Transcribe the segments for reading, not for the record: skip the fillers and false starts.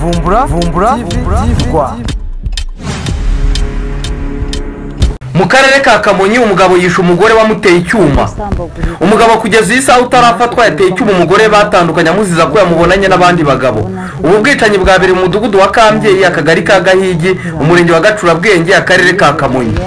Vumbura TV. Mu karere ka Kamonyi umugabo yishe umugore wamuteye icyuma. Umugabo kugeza iyi saha utarafatwa yateye icyuma umugore batandukanye amuziza ko yamubonanye n'abandi bagabo. Ubu bwicanyi bwabere mu mudugudu wa Kambyeyi akagari ka Gahigi umurenge wa Gacurabwenge akarere ka Kamonyi.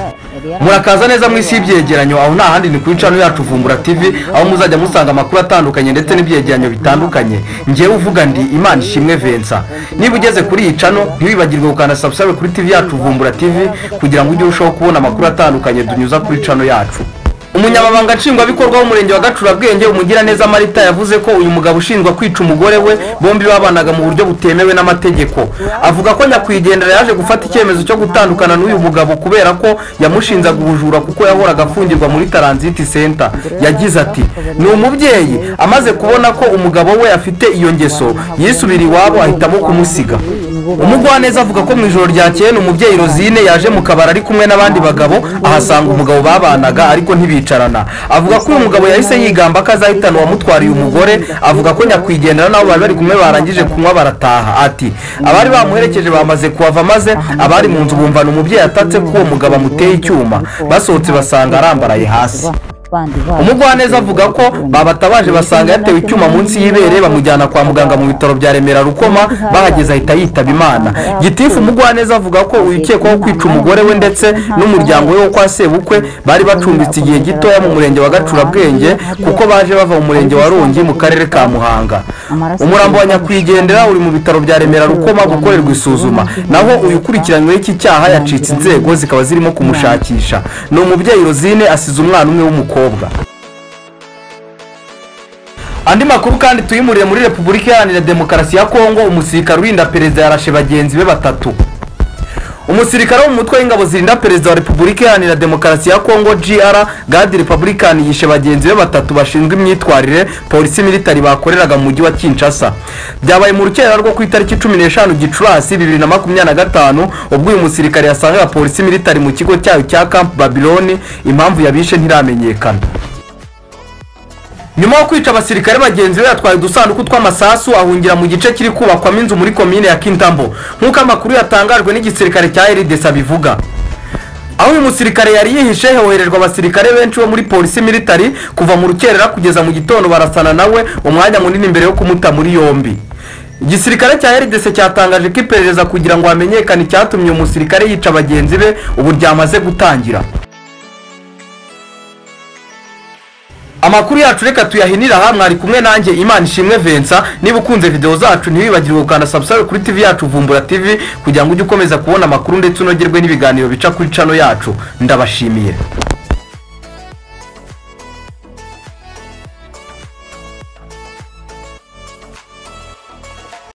Murakaza neza mu isi y'ibyegeranyo aho nta handi ni kuri channel yacu Vumbura TV aho muzajya musanga amakuru atandukanye ndetse n'ibyegeranyo bitandukanye. Ngewe uvuga ndi Imana Ishimwe Vincent. Niba ugeze kuri iyi channel ntiwibagirwe gukanda subscribe kuri TV yacu Vumbura TV kugira ngo ujye urushaho kubona amakuru atandukanye dunyuza kuri channel yacu. Umunyamabanga nshingwabikorwa w'umurenge wa Gacurabwenge umugira neza Marita yavuze ko uyu mugabo ushinjwa kwica umugore we bombi babanaga mu buryo butemewe n'amategeko. Avuga ko nyakwigendera yaje gufata icyemezo cyo gutandukana n'uyu mugabo kubera ko yamushinzaga ubujura kuko yahoraga afungirwa muri Transit Center. Yagize ati ni umubyeyi amaze kubona ko umugabo we afite iyo ngeso yisubira iwabo ahitamo kumusiga. Umugwaneza avuga ko mu ijoro ryakeye umubyeyi Rosine yaje mu kabara ari kumwe n'abandi bagabo ahasanga umugabo babanaga ariko ntibicarana. Avuga ko uyu mugabo yahise yigamba ko azahitana uwamutwariye umugore. Avuga ko nyakwigendera nabo bari kumwe barangije kunywa barataha. Ati abari bamuherekeje bamaze kuhava maze abari mu nzu bumvana umubyeyi atatse ko uwo mugabo amuteye icyuma. Basohotse basanga arambaraye hasi. Umugwaneza avuga ko babatabaje basanga yatewe icyuma munsi y'ibere bamujyana kwa muganga mu bitaro bya Remera Rukoma bahageze ahita yitaba Imana. Gitifu Umugwaneza avuga ko uyikekwaho kwica umugore we ndetse n'umuryango we wo kwa sebukwe bari bacumbitse igihe gitoya mu murenge wa Gacurabwenge kuko baje bava mu murenge wa Rongi mu karere ka Muhanga. Umurambo wa nyakwigendera uri mu bitaro bya Remera Rukoma gukorerwa isuzuma. Naho uyu ukurikiranyweho iki cyaha yacitse inzego zikaba zirimo kumushakisha. Ni umubyeyi Rosine asize umwana umwe w'umukobwa. Andi makuru kandi tuyimurire muri Repubulika Iharanira Demokarasi ya Kongo umusirikare urinda perezida yarashe bagenzi be batatu. Umusirikare wo mu mutwe w'ingabo zirinda perezida wa Repubulika Iharanira Demokarasi ya Kongo GR Guard Republican yishe bagenzi be batatu bashinzwe imyitwarire polisi military bakoreraga mu mujyi wa Kinshasa. Byabaye mu rukera rwo ku itariki 15 Gicurasi 2025 ubwo uyu musirikare yasangaga polisi military mu kigo cyayo cya Camp Babylon. Impamvu yabishe ntiramenyekana. Nyuma yo kwica abasirikare bagenzi be yatwaye udusanduku tw'amasasu ahungira mu gice kiri kubakwamo inzu muri komine ya Kintambo nk'uko amakuru yatangajwe n'igisirikare cya RDC bivuga. Aho uyu musirikare yari yihishe hoherejwe abasirikare benshi bo muri polisi military kuva mu rukerera kugeza mu gitondo barasana nawe umwanya munini mbere yo kumuta muri yombi. Igisirikare cya RDC cyatangaje ko iperereza kugira ngo hamenyekane icyatumye uyu musirikare yica bagenzi be ubu ryamaze gutangira. Amakuru yacu reka tuyahinira hamwe ari kumwe nanjye Imana Ishimwe Vincent. Niba ukunze video zacu ntiwibagirwe gukanda subscribe kuri TV yacu Vumbura TV kugira ngo ujye ukomeza kubona amakuru ndetse unogerwe n'ibiganiro bica kuri channel yacu. Ndabashimiye.